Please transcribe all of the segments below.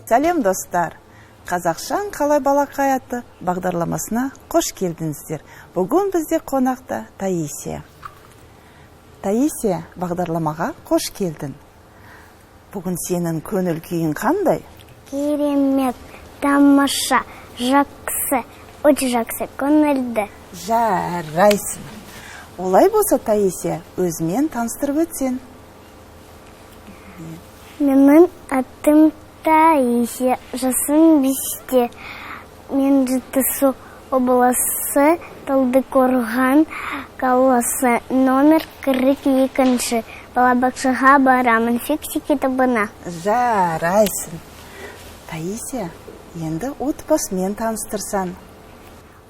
Сәлем достар. Қазақшан қалай балақай атты бағдарламасына қош келдіңіздер. Бүгін бізде қонақта Таисия. Таисия, бағдарламаға қош келдің. Бүгін сенің көңіл күйің қандай? Керемет, тамаша, жақсы, өте жақсы, көңілді. Жарайсың. Олай болса, Таисия, өзімен таныстырып өтсең. Менің атым Таисия, жасым 5-те. Мен Жетісу облысы, Талдықорған қаласы, номер 42-ші. Балабақшаға барамын, фиксики тобына. Жарайсың. Таисия, енді отбасымен таныстырсан.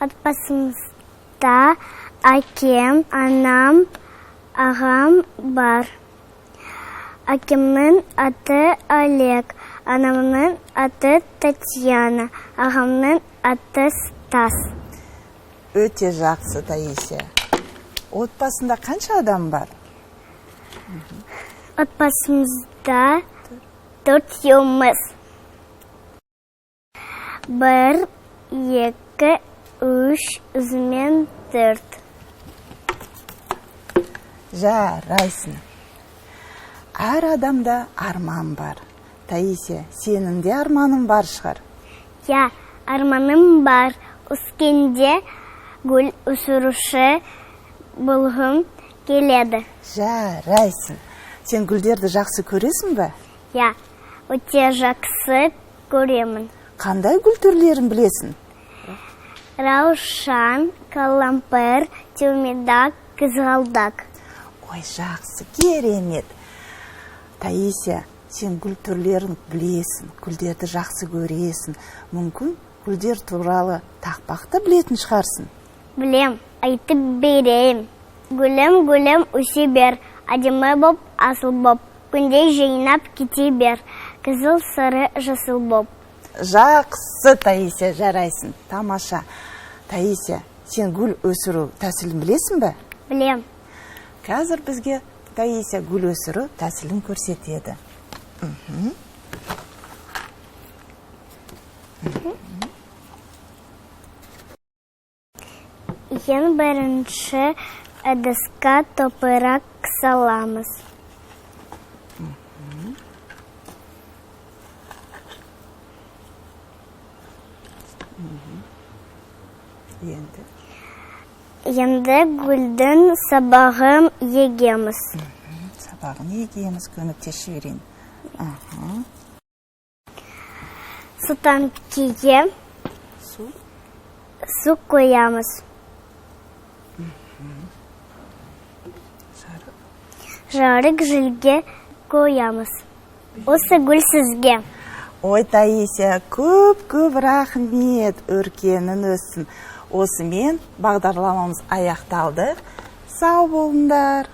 Отбасымызда әкем, анам, ағам бар. Әкемнің аты Олег, анамның аты Татьяна, ағамның аты Стас. Өте жақсы, Таисия. Отбасында қанша адам бар? Отбасымызда 4-іміз. 1, 2, 3, өзімен 4. Жарайсың. Әр адамда арман бар. Таисия, сенің де арманың бар шығар? Я, арманым бар. Өскенде гүл өсіруші болғым келеді. Жарайсың. Сен гүлдерді жақсы көресің бе? Я, өте жақсы көремін. Қандай гүл түрлерін білесің? Раушан, калампыр, тюльмидак, қызғалдақ. Ой, жақсы, керемет. Таисия, сен гүл түрлерін білесің, гүлдерді жақсы көресің. Мүмкін гүлдер туралы тақпақты білетін шығарсың? Білем, айтып берейін. Гүлім өсе бер, әдемі боп, асыл боп, күнде жайнап кете бер, қызыл сары жасыл боп. Жақсы, Таисия, жарайсың, тамаша. Таисия, сен гүл өсіру тәсілін білесің бе? Білем. Қазір бізге Таисия гүл өсіру тәсілін көрсетеді. Ең бірінші ыдысқа топырақ саламыз. Енді гүлдің сабағын егеміз. Сабағын егеміз, көмектесіп жіберейін. Судан кейін су қоямыз. Жарық жілге қоямыз. Осы гүл сізге. Ой, Таисия, көп рахмет, өркенің өссін. Осымен бағдарламамыз аяқталды. Сау болыңдар.